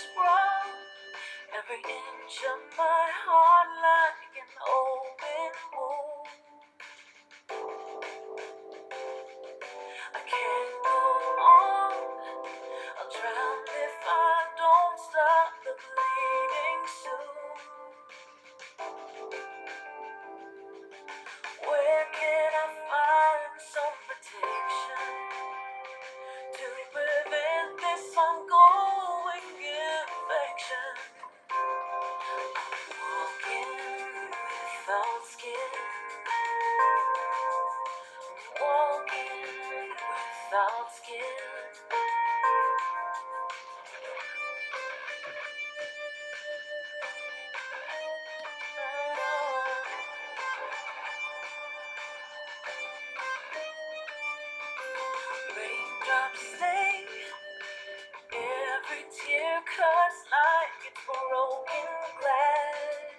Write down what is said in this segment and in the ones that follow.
sprung, every inch of my heart like an open wound. I can't go on, I'll drown if I don't stop the bleeding soon. Where can I find some protection to prevent this ongoing infection? Walking without skin, walking without skin. Raindrops stay, every tear cuts like it's broken glass.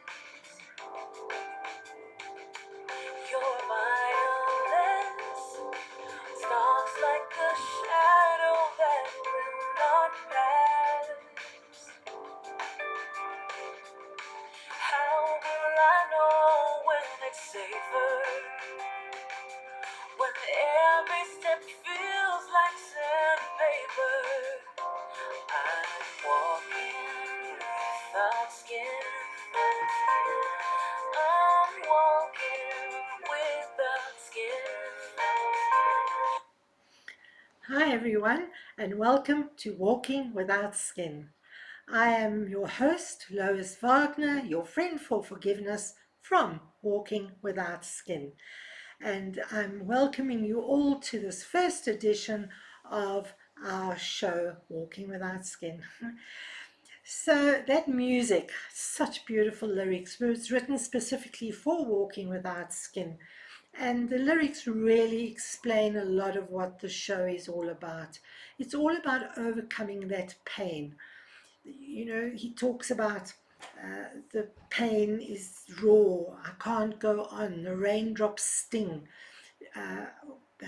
Your violence stalks like a shadow that will not pass. How will I know when it's safer? When every step feels like sandpaper. I'm walking without skin. I'm walking without skin. Hi everyone, and welcome to Walking Without Skin. I am your host, Lois Wagner, your friend for forgiveness from Walking Without Skin. And I'm welcoming you all to this first edition of our show, Walking Without Skin. So that music, such beautiful lyrics, was written specifically for Walking Without Skin. And the lyrics really explain a lot of what the show is all about. It's all about overcoming that pain. You know, he talks about the pain is raw, I can't go on, the raindrops sting. Uh,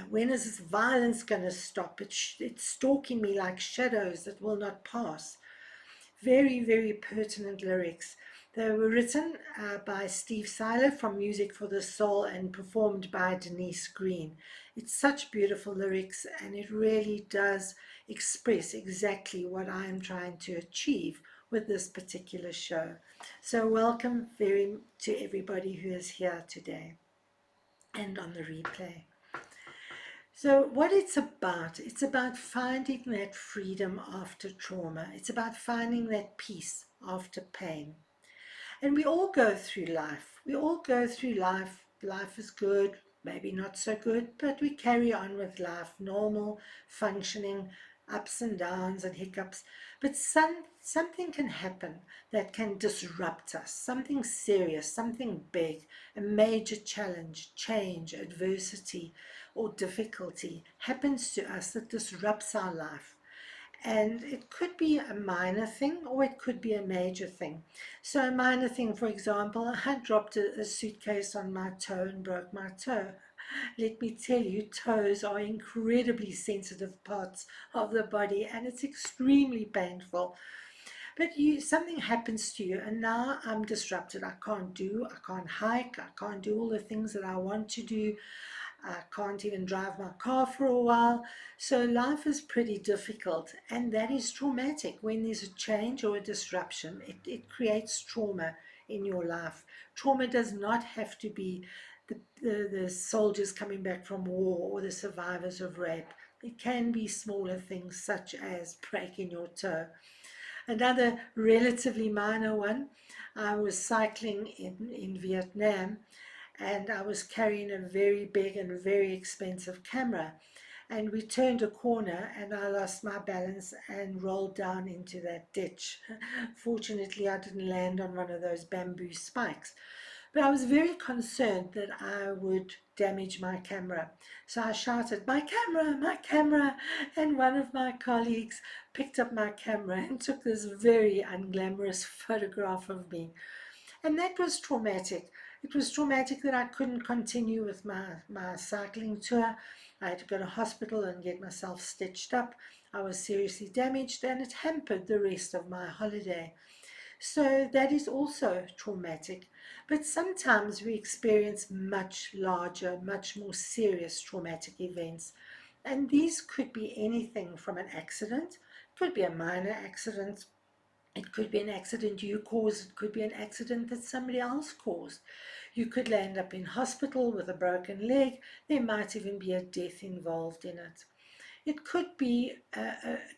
when is this violence going to stop? It's stalking me like shadows that will not pass. Very, very pertinent lyrics. They were written by Steve Seiler from Music for the Soul and performed by Denise Green. It's such beautiful lyrics, and it really does express exactly what I am trying to achieve with this particular show. So welcome to everybody who is here today and on the replay. So what it's about finding that freedom after trauma. It's about finding that peace after pain. And we all go through life. We all go through life. Life is good, maybe not so good, but we carry on with life, normal, functioning, ups and downs and hiccups. But something can happen that can disrupt us, something serious, something big, a major challenge, change, adversity, or difficulty happens to us that disrupts our life. And it could be a minor thing or it could be a major thing. So a minor thing, for example, I dropped a suitcase on my toe and broke my toe. Let me tell you, toes are incredibly sensitive parts of the body and it's extremely painful. But something happens to you and now I'm disrupted. I can't hike, I can't do all the things that I want to do. I can't even drive my car for a while. So life is pretty difficult, and that is traumatic. When there's a change or a disruption, it creates trauma in your life. Trauma does not have to be the soldiers coming back from war or the survivors of rape. It can be smaller things such as breaking your toe. Another relatively minor one, I was cycling in Vietnam and I was carrying a very big and very expensive camera. And we turned a corner and I lost my balance and rolled down into that ditch. Fortunately, I didn't land on one of those bamboo spikes. But I was very concerned that I would damage my camera. So I shouted, my camera, and one of my colleagues picked up my camera and took this very unglamorous photograph of me. And that was traumatic. It was traumatic that I couldn't continue with my cycling tour. I had to go to hospital and get myself stitched up. I was seriously damaged and it hampered the rest of my holiday. So that is also traumatic. But sometimes we experience much larger, much more serious traumatic events. And these could be anything from an accident, could be a minor accident, it could be an accident you caused, it could be an accident that somebody else caused. You could land up in hospital with a broken leg, there might even be a death involved in it. It could be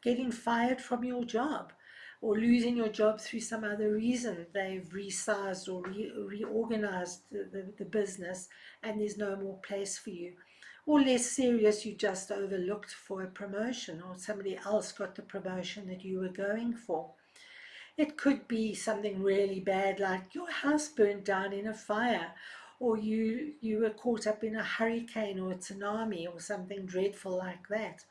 getting fired from your job or losing your job through some other reason. They've resized or reorganized the business and there's no more place for you. Or less serious, you just overlooked for a promotion or somebody else got the promotion that you were going for. It could be something really bad like your house burned down in a fire, or you were caught up in a hurricane or a tsunami or something dreadful like that.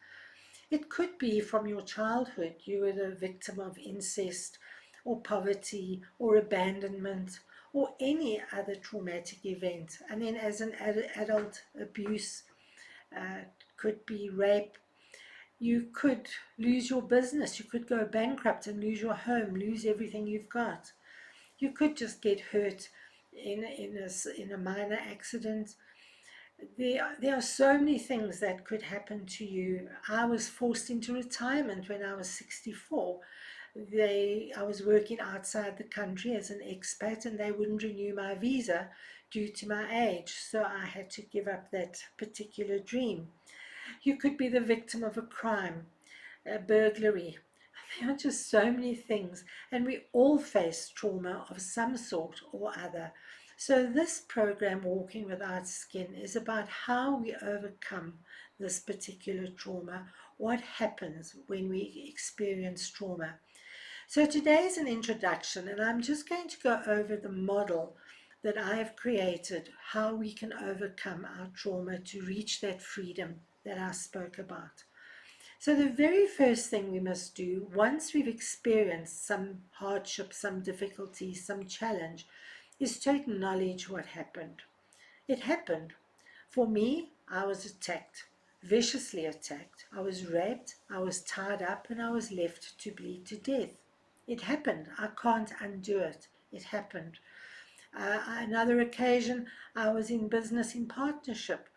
It could be from your childhood. You were the victim of incest or poverty or abandonment or any other traumatic event. And then as an adult, abuse could be rape. You could lose your business. You could go bankrupt and lose your home, lose everything you've got. You could just get hurt in a minor accident. There are so many things that could happen to you. I was forced into retirement when I was 64. I was working outside the country as an expat and they wouldn't renew my visa due to my age, so I had to give up that particular dream. You could be the victim of a crime, a burglary. There are just so many things, and we all face trauma of some sort or other. So, this program, Walking Without Skin, is about how we overcome this particular trauma, what happens when we experience trauma. So, today is an introduction, and I'm just going to go over the model that I have created, how we can overcome our trauma to reach that freedom that I spoke about. So, the very first thing we must do once we've experienced some hardship, some difficulty, some challenge, is to acknowledge what happened. It happened. For me, I was attacked, viciously attacked. I was raped, I was tied up, and I was left to bleed to death. It happened. I can't undo it. It happened. Another occasion, I was in business in partnership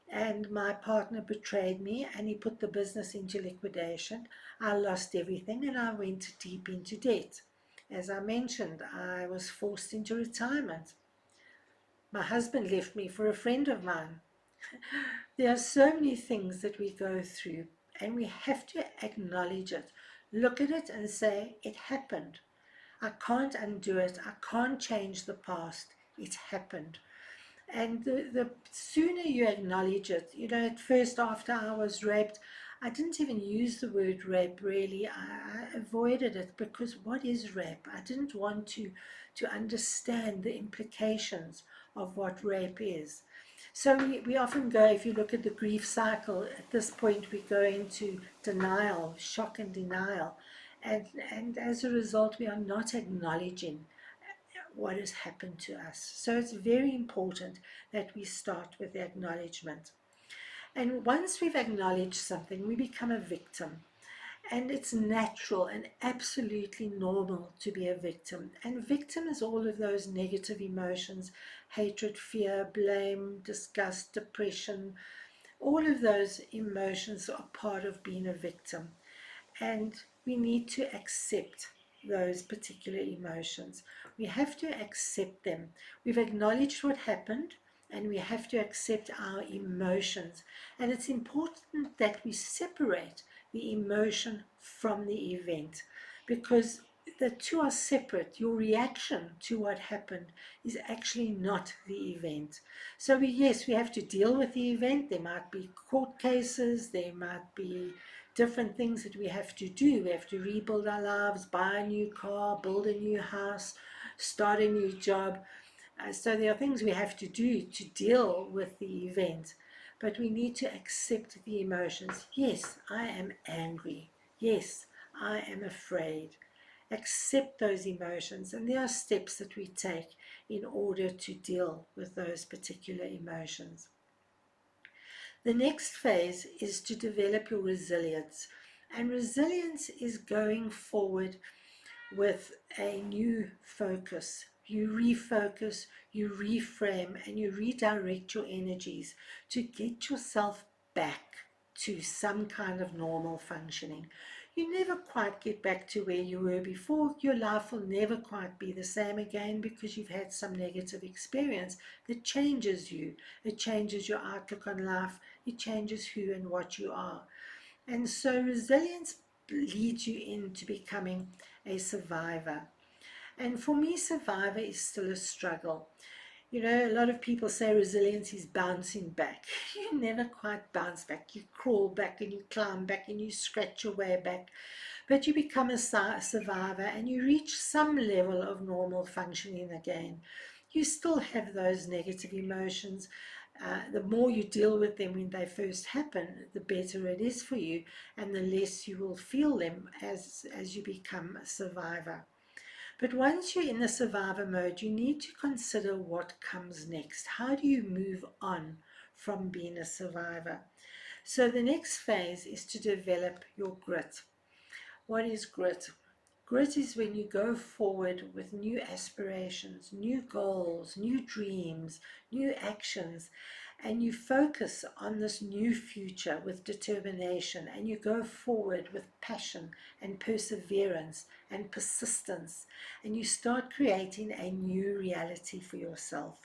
and my partner betrayed me and he put the business into liquidation. I lost everything and I went deep into debt. As I mentioned, I was forced into retirement. My husband left me for a friend of mine. There are so many things that we go through and we have to acknowledge it, look at it and say, it happened. I can't undo it. I can't change the past. It happened. And the sooner you acknowledge it, at first after I was raped, I didn't even use the word rape really. I avoided it because what is rape? I didn't want to understand the implications of what rape is. So we often go, if you look at the grief cycle, at this point we go into denial, shock and denial. And as a result, we are not acknowledging what has happened to us. So it's very important that we start with the acknowledgement. And once we've acknowledged something, we become a victim. And it's natural and absolutely normal to be a victim. And victim is all of those negative emotions, hatred, fear, blame, disgust, depression. All of those emotions are part of being a victim. And we need to accept those particular emotions. We have to accept them. We've acknowledged what happened and we have to accept our emotions. And it's important that we separate the emotion from the event because the two are separate. Your reaction to what happened is actually not the event. So yes, we have to deal with the event. There might be court cases, there might be different things that we have to do. We have to rebuild our lives, buy a new car, build a new house, start a new job. So there are things we have to do to deal with the event. But we need to accept the emotions. Yes, I am angry. Yes, I am afraid. Accept those emotions. And there are steps that we take in order to deal with those particular emotions. The next phase is to develop your resilience. And resilience is going forward with a new focus. You refocus, you reframe, and you redirect your energies to get yourself back to some kind of normal functioning. You never quite get back to where you were before. Your life will never quite be the same again because you've had some negative experience that changes you. It changes your outlook on life. It changes who and what you are. And so resilience leads you into becoming a survivor. And for me, survivor is still a struggle. You know, a lot of people say resilience is bouncing back. You never quite bounce back. You crawl back and you climb back and you scratch your way back. But you become a survivor and you reach some level of normal functioning again. You still have those negative emotions. The more you deal with them when they first happen, the better it is for you, and the less you will feel them as you become a survivor. But once you're in the survivor mode, you need to consider what comes next. How do you move on from being a survivor? So the next phase is to develop your grit. What is grit? Grit is when you go forward with new aspirations, new goals, new dreams, new actions, and you focus on this new future with determination, and you go forward with passion and perseverance and persistence, and you start creating a new reality for yourself.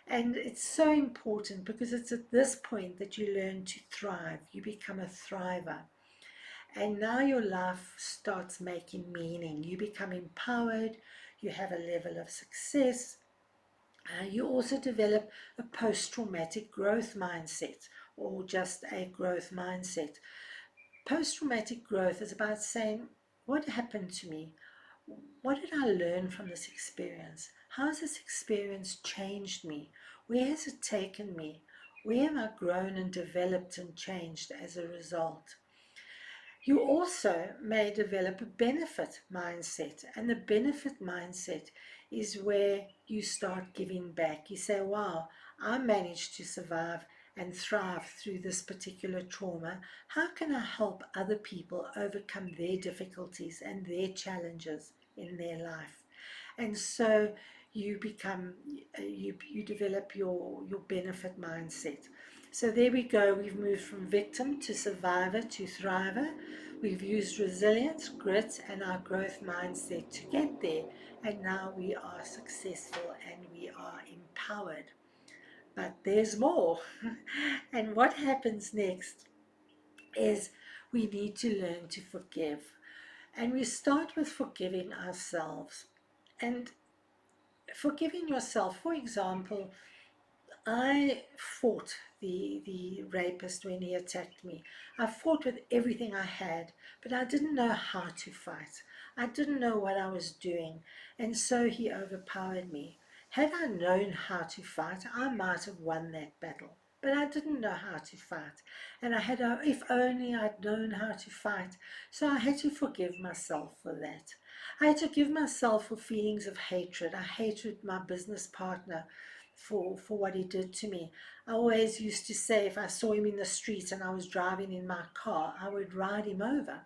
And it's so important because it's at this point that you learn to thrive. You become a thriver. And now your life starts making meaning. You become empowered, you have a level of success. You also develop a post traumatic growth mindset or just a growth mindset. Post traumatic growth is about saying, what happened to me? What did I learn from this experience? How has this experience changed me? Where has it taken me? Where have I grown and developed and changed as a result? You also may develop a benefit mindset, and the benefit mindset is where you start giving back. You say, wow, I managed to survive and thrive through this particular trauma. How can I help other people overcome their difficulties and their challenges in their life? And so you become, you develop your benefit mindset. So there we go. We've moved from victim to survivor to thriver. We've used resilience, grit, and our growth mindset to get there. And now we are successful and we are empowered. But there's more. And what happens next is we need to learn to forgive. And we start with forgiving ourselves. And forgiving yourself, for example, I fought the rapist when he attacked me. I fought with everything I had, but I didn't know how to fight. I didn't know what I was doing, and so he overpowered me. Had I known how to fight, I might have won that battle. But I didn't know how to fight, and if only I'd known how to fight. So I had to forgive myself for that. I had to give myself for feelings of hatred. I hated my business partner for what he did to me. I always used to say if I saw him in the street and I was driving in my car, I would ride him over.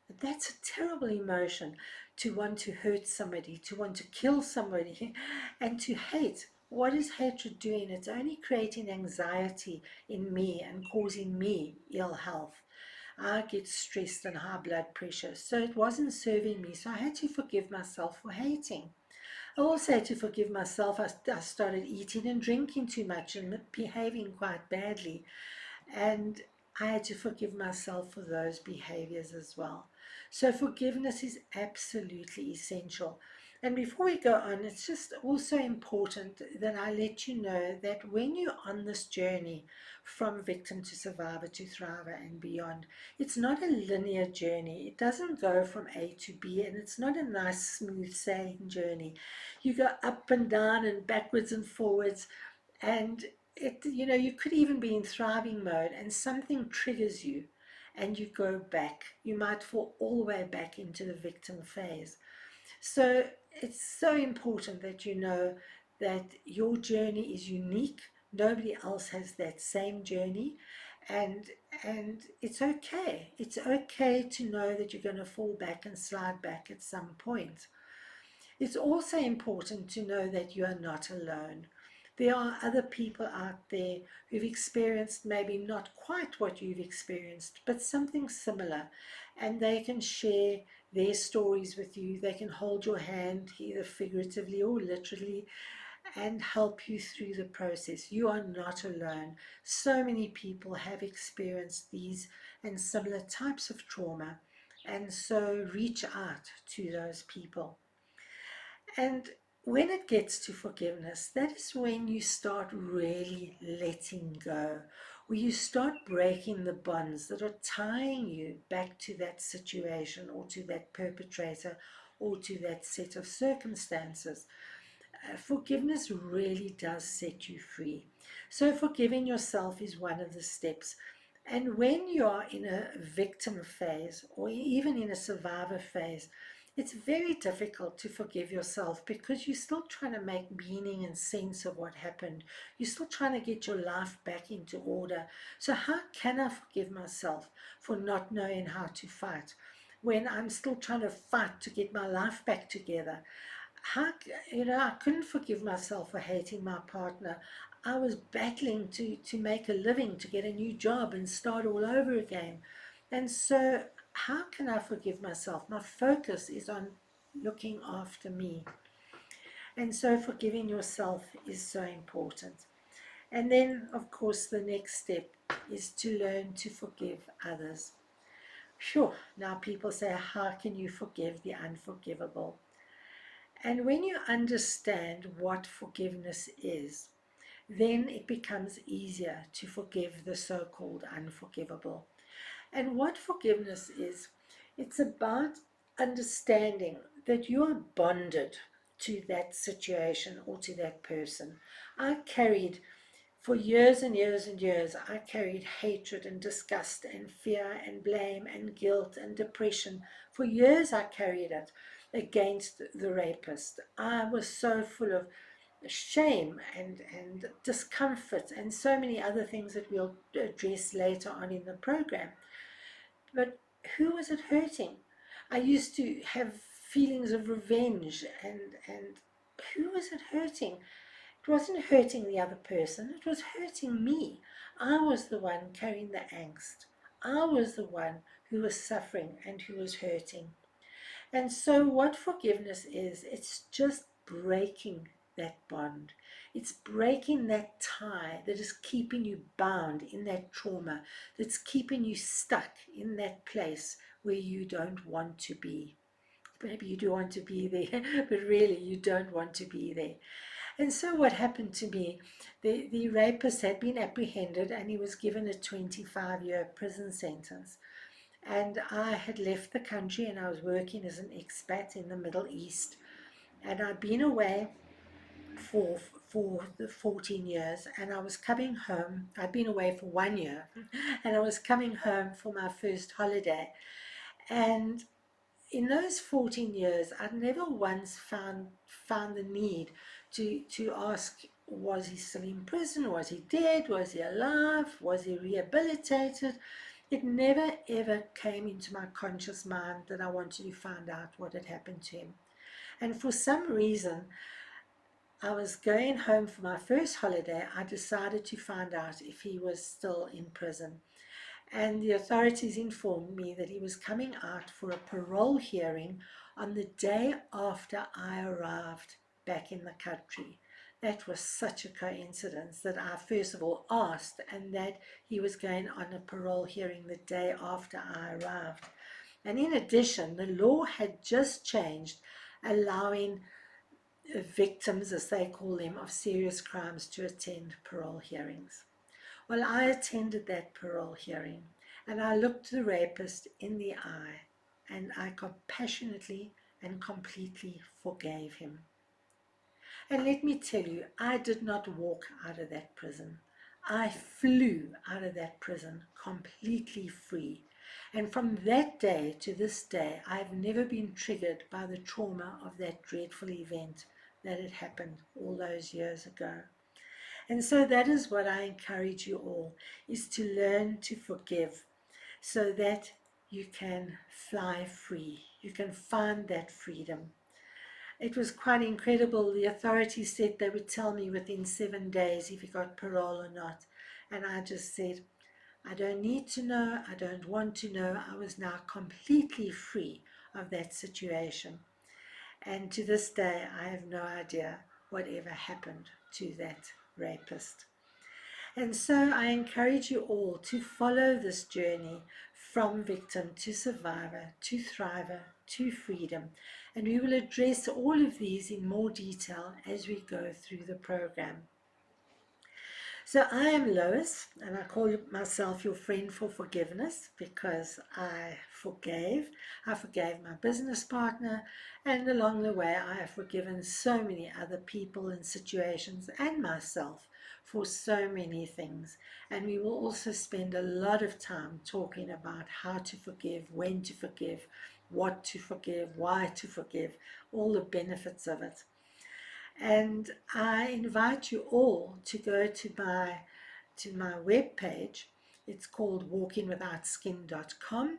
But that's a terrible emotion, to want to hurt somebody, to want to kill somebody, and to hate. What is hatred doing? It's only creating anxiety in me and causing me ill health. I get stressed and high blood pressure. So it wasn't serving me. So I had to forgive myself for hating. I also had to forgive myself. I started eating and drinking too much and behaving quite badly. And I had to forgive myself for those behaviors as well. So forgiveness is absolutely essential. And before we go on, it's just also important that I let you know that when you're on this journey from victim to survivor to thriver and beyond, it's not a linear journey. It doesn't go from A to B, and it's not a nice smooth sailing journey. You go up and down and backwards and forwards, and you could even be in thriving mode and something triggers you and you go back. You might fall all the way back into the victim phase. So it's so important that you know that your journey is unique. Nobody else has that same journey, and and it's okay. It's okay to know that you're going to fall back and slide back at some point. It's also important to know that you are not alone. There are other people out there who've experienced maybe not quite what you've experienced, but something similar, and they can share their stories with you. They can hold your hand, either figuratively or literally, and help you through the process. You are not alone. So many people have experienced these and similar types of trauma, and so reach out to those people. And when it gets to forgiveness, that is when you start really letting go, where you start breaking the bonds that are tying you back to that situation or to that perpetrator or to that set of circumstances. Forgiveness really does set you free. So, forgiving yourself is one of the steps. And when you are in a victim phase or even in a survivor phase, it's very difficult to forgive yourself because you're still trying to make meaning and sense of what happened. You're still trying to get your life back into order. So, how can I forgive myself for not knowing how to fight when I'm still trying to fight to get my life back together? How, I couldn't forgive myself for hating my partner. I was battling to make a living, to get a new job and start all over again. And so, how can I forgive myself? My focus is on looking after me. And so, forgiving yourself is so important. And then, of course, the next step is to learn to forgive others. Sure, now people say, how can you forgive the unforgivable? And when you understand what forgiveness is, then it becomes easier to forgive the so called unforgivable. And what forgiveness is, it's about understanding that you are bonded to that situation or to that person. I carried for years and years and years, I carried hatred and disgust and fear and blame and guilt and depression. For years, I carried it against the rapist. I was so full of shame and discomfort and so many other things that we'll address later on in the program. But who was it hurting? I used to have feelings of revenge and who was it hurting? It wasn't hurting the other person, it was hurting me. I was the one carrying the angst. I was the one who was suffering and who was hurting. And so, what forgiveness is, it's just breaking that bond. It's breaking that tie that is keeping you bound in that trauma, that's keeping you stuck in that place where you don't want to be. Maybe you do want to be there, but really you don't want to be there. And so what happened to me, the rapist had been apprehended and he was given a 25-year prison sentence. And I had left the country and I was working as an expat in the Middle East. And I'd been away for the 14 years and I was coming home. I'd been away for 1 year and I was coming home for my first holiday. And in those 14 years, I'd never once found the need to ask, was he still in prison? Was he dead? Was he alive? Was he rehabilitated? It never ever came into my conscious mind that I wanted to find out what had happened to him. And for some reason, I was going home for my first holiday. I decided to find out if he was still in prison. And the authorities informed me that he was coming out for a parole hearing on the day after I arrived back in the country. That was such a coincidence that I first of all asked, and that he was going on a parole hearing the day after I arrived. And in addition, the law had just changed, allowing victims, as they call them, of serious crimes to attend parole hearings. Well, I attended that parole hearing and I looked the rapist in the eye and I compassionately and completely forgave him. And let me tell you, I did not walk out of that prison. I flew out of that prison completely free. And from that day to this day, I've never been triggered by the trauma of that dreadful event that had happened all those years ago. And so that is what I encourage you all, is to learn to forgive so that you can fly free. You can find that freedom. It was quite incredible. The authorities said they would tell me within 7 days if he got parole or not. And I just said, I don't need to know. I don't want to know. I was now completely free of that situation. And to this day, I have no idea whatever happened to that rapist. And so I encourage you all to follow this journey from victim to survivor to thriver to freedom. And we will address all of these in more detail as we go through the program. So I am Lois, and I call myself your friend for forgiveness because I forgave. I forgave my business partner, and along the way I have forgiven so many other people and situations and myself for so many things. And we will also spend a lot of time talking about how to forgive, when to forgive, what to forgive, why to forgive, all the benefits of it. And I invite you all to go to my webpage. It's called walkingwithoutskin.com,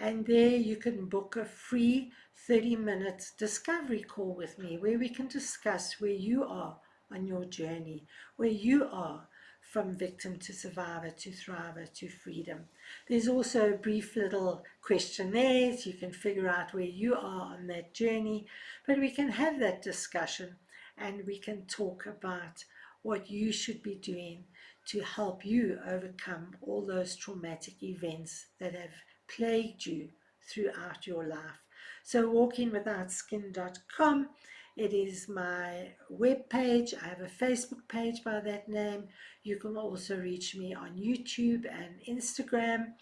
and there you can book a free 30-minute discovery call with me where we can discuss where you are on your journey, where you are from victim to survivor to thriver to freedom. There's also brief little questionnaires. You can figure out where you are on that journey, but we can have that discussion and we can talk about what you should be doing to help you overcome all those traumatic events that have plagued you throughout your life. So walkingwithoutskin.com, it is my web page. I have a Facebook page by that name. You can also reach me on YouTube and Instagram.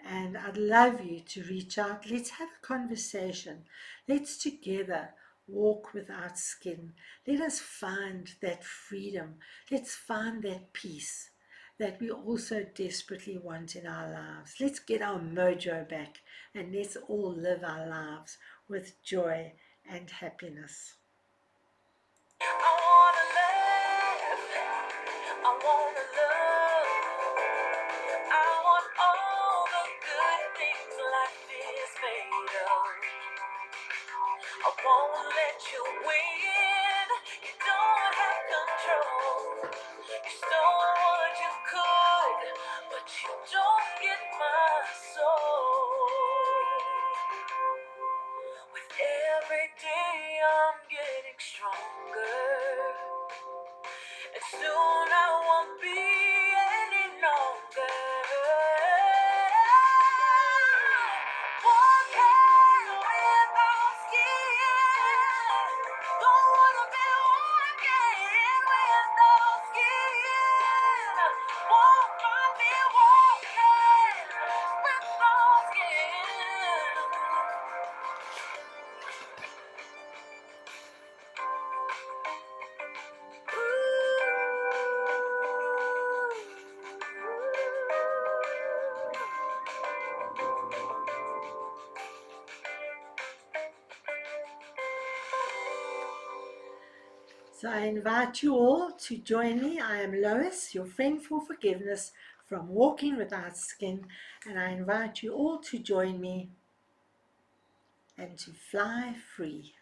And I'd love you to reach out. Let's have a conversation. Let's together walk without skin. Let us find that freedom. Let's find that peace that we also desperately want in our lives. Let's get our mojo back and let's all live our lives with joy and happiness. I wanna laugh, I wanna love, I want all the good things life is made of. I won't let you win, you don't have control. You stole what you could, but you don't get my soul. With every day I'm getting stronger, and soon I won't be any longer. Walking without skin. Don't wanna be walking without skin. Won't find me walking without skin. So I invite you all to join me. I am Lois, your friend for forgiveness from Walking Without Skin, and I invite you all to join me and to fly free.